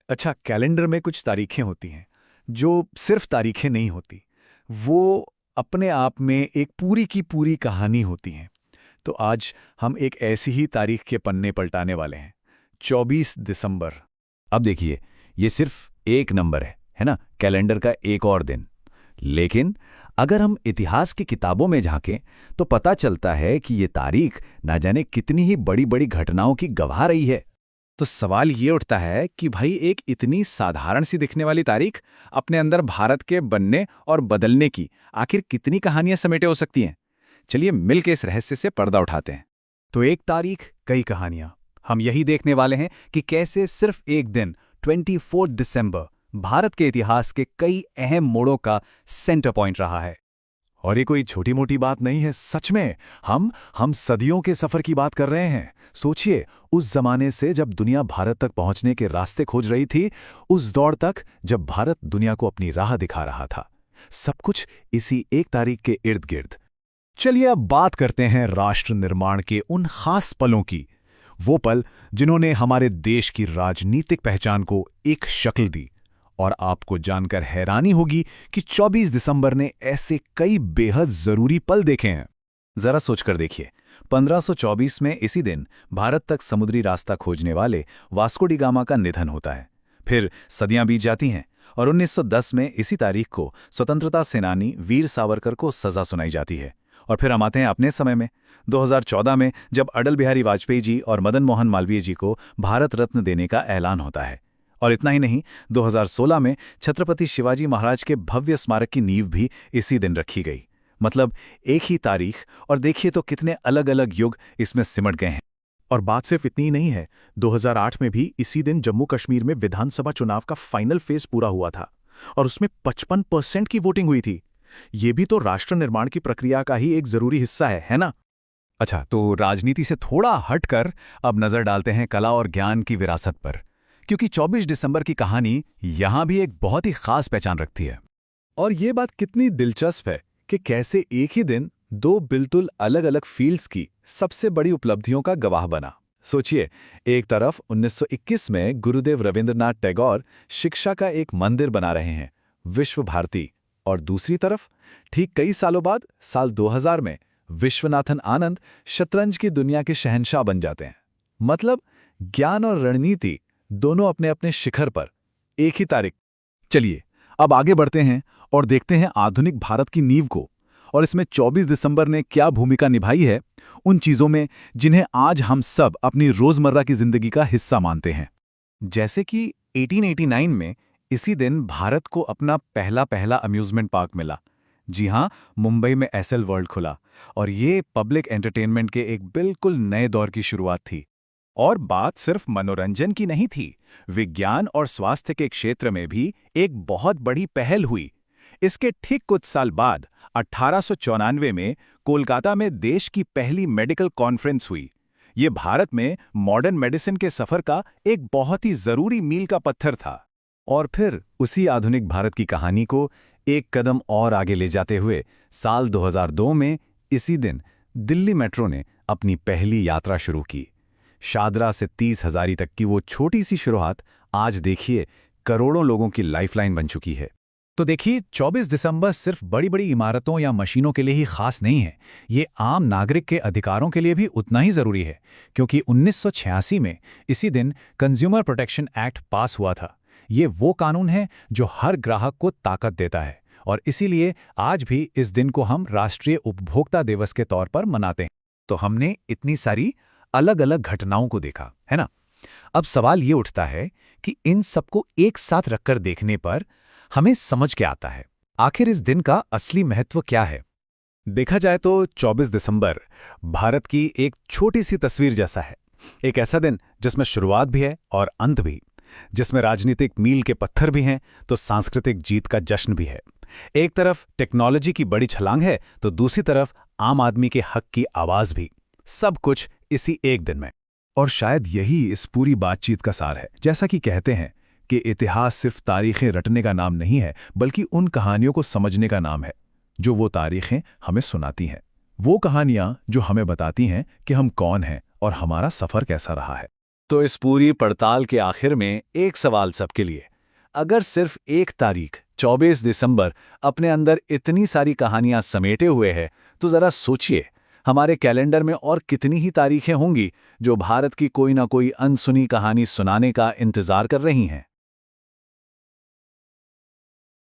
अच्छा, कैलेंडर में कुछ तारीखें होती हैं जो सिर्फ तारीखें नहीं होती। वो अपने आप में एक पूरी की पूरी कहानी होती हैं। तो आज हम एक ऐसी ही तारीख के पन्ने पलटाने वाले हैं। 24 दिसंबर। अब देखिए, ये सिर्फ एक नंबर है ना, कैलेंडर का एक और दिन। लेकिन अगर हम इतिहास की किताबों में झांकें तो पता चलता है कि ये तारीख ना जाने कितनी ही बड़ी बड़ी घटनाओं की गवाह रही है। तो सवाल ये उठता है कि भाई एक इतनी साधारण सी दिखने वाली तारीख अपने अंदर भारत के बनने और बदलने की आखिर कितनी कहानियां समेटे हो सकती हैं। चलिए मिलकर इस रहस्य से पर्दा उठाते हैं। तो एक तारीख, कई कहानियां। हम यही देखने वाले हैं कि कैसे सिर्फ एक दिन 24 दिसंबर भारत के इतिहास के कई अहम मोड़ों का सेंटर पॉइंट रहा है। और ये कोई छोटी मोटी बात नहीं है, सच में हम सदियों के सफर की बात कर रहे हैं। सोचिए, उस जमाने से जब दुनिया भारत तक पहुंचने के रास्ते खोज रही थी, उस दौर तक जब भारत दुनिया को अपनी राह दिखा रहा था। सब कुछ इसी एक तारीख के इर्द गिर्द। चलिए अब बात करते हैं राष्ट्र निर्माण के उन खास पलों की। वो पल जिन्होंने हमारे देश की राजनीतिक पहचान को एक शक्ल दी। और आपको जानकर हैरानी होगी कि 24 दिसंबर ने ऐसे कई बेहद जरूरी पल देखे हैं। जरा सोचकर देखिए, 1524 में इसी दिन भारत तक समुद्री रास्ता खोजने वाले वास्को डी गामा का निधन होता है। फिर सदियां बीत जाती हैं और 1910 में इसी तारीख को स्वतंत्रता सेनानी वीर सावरकर को सजा सुनाई जाती है। और फिर हम आते हैं अपने समय में, 2014 में, जब अटल बिहारी वाजपेयी जी और मदन मोहन मालवीय जी को भारत रत्न देने का ऐलान होता है। और इतना ही नहीं, 2016 में छत्रपति शिवाजी महाराज के भव्य स्मारक की नींव भी इसी दिन रखी गई। मतलब एक ही तारीख, और देखिए तो कितने अलग अलग युग इसमें सिमट गए हैं। और बात सिर्फ इतनी ही नहीं है, 2008 में भी इसी दिन जम्मू कश्मीर में विधानसभा चुनाव का फाइनल फेज पूरा हुआ था और उसमें 55% की वोटिंग हुई थी। ये भी तो राष्ट्र निर्माण की प्रक्रिया का ही एक जरूरी हिस्सा है ना? अच्छा, तो राजनीति से थोड़ा हटकर अब नजर डालते हैं कला और ज्ञान की विरासत पर, क्योंकि 24 दिसंबर की कहानी यहां भी एक बहुत ही खास पहचान रखती है। और ये बात कितनी दिलचस्प है कि कैसे एक ही दिन दो बिल्कुल अलग अलग फील्ड्स की सबसे बड़ी उपलब्धियों का गवाह बना। सोचिए, एक तरफ 1921 में गुरुदेव रविंद्रनाथ टैगोर शिक्षा का एक मंदिर बना रहे हैं, विश्व भारती, और दूसरी तरफ ठीक कई सालों बाद साल 2000 में विश्वनाथन आनंद शतरंज की दुनिया के शहंशाह बन जाते हैं। मतलब ज्ञान और रणनीति दोनों अपने अपने शिखर पर एक ही तारीख। चलिए अब आगे बढ़ते हैं और देखते हैं आधुनिक भारत की नींव को, और इसमें 24 दिसंबर ने क्या भूमिका निभाई है उन चीजों में जिन्हें आज हम सब अपनी रोजमर्रा की जिंदगी का हिस्सा मानते हैं। जैसे कि 1889 में इसी दिन भारत को अपना पहला पहला अम्यूजमेंट पार्क मिला। जी हां, मुंबई में एसएल वर्ल्ड खुला, और ये पब्लिक एंटरटेनमेंट के एक बिल्कुल नए दौर की शुरुआत थी। और बात सिर्फ मनोरंजन की नहीं थी, विज्ञान और स्वास्थ्य के क्षेत्र में भी एक बहुत बड़ी पहल हुई। इसके ठीक कुछ साल बाद 1894 में कोलकाता में देश की पहली मेडिकल कॉन्फ्रेंस हुई। ये भारत में मॉडर्न मेडिसिन के सफर का एक बहुत ही जरूरी मील का पत्थर था। और फिर उसी आधुनिक भारत की कहानी को एक कदम और आगे ले जाते हुए साल 2002 में इसी दिन दिल्ली मेट्रो ने अपनी पहली यात्रा शुरू की। शादरा से 30 हजारी तक की वो छोटी सी शुरुआत आज देखिए करोड़ों लोगों की लाइफलाइन बन चुकी है। तो देखिए, 24 दिसंबर सिर्फ बड़ी बड़ी इमारतों या मशीनों के लिए ही खास नहीं है, ये आम नागरिक के अधिकारों के लिए भी उतना ही जरूरी है। क्योंकि 1986 में इसी दिन कंज्यूमर प्रोटेक्शन एक्ट पास हुआ था। ये वो कानून है जो हर ग्राहक को ताकत देता है, और इसीलिए आज भी इस दिन को हम राष्ट्रीय उपभोक्ता दिवस के तौर पर मनाते हैं। तो हमने इतनी सारी अलग अलग घटनाओं को देखा, है ना? अब सवाल ये उठता है कि इन सबको एक साथ रखकर देखने पर हमें समझ के आता है आखिर इस दिन का असली महत्व क्या है। देखा जाए तो 24 दिसंबर भारत की एक छोटी सी तस्वीर जैसा है। एक ऐसा दिन जिसमें शुरुआत भी है और अंत भी, जिसमें राजनीतिक मील के पत्थर भी हैं तो सांस्कृतिक जीत का जश्न भी है। एक तरफ टेक्नोलॉजी की बड़ी छलांग है तो दूसरी तरफ आम आदमी के हक की आवाज भी। सब कुछ इसी एक दिन में। और शायद यही इस पूरी बातचीत का सार है। जैसा कि कहते हैं कि इतिहास सिर्फ तारीखें रटने का नाम नहीं है, बल्कि उन कहानियों को समझने का नाम है जो वो तारीखें हमें सुनाती हैं। वो कहानियां जो हमें बताती हैं कि हम कौन हैं और हमारा सफर कैसा रहा है। तो इस पूरी पड़ताल के आखिर में एक सवाल सबके लिए। अगर सिर्फ एक तारीख 24 दिसंबर अपने अंदर इतनी सारी कहानियां समेटे हुए है, तो जरा सोचिए हमारे कैलेंडर में और कितनी ही तारीखें होंगी जो भारत की कोई ना कोई अनसुनी कहानी सुनाने का इंतजार कर रही हैं।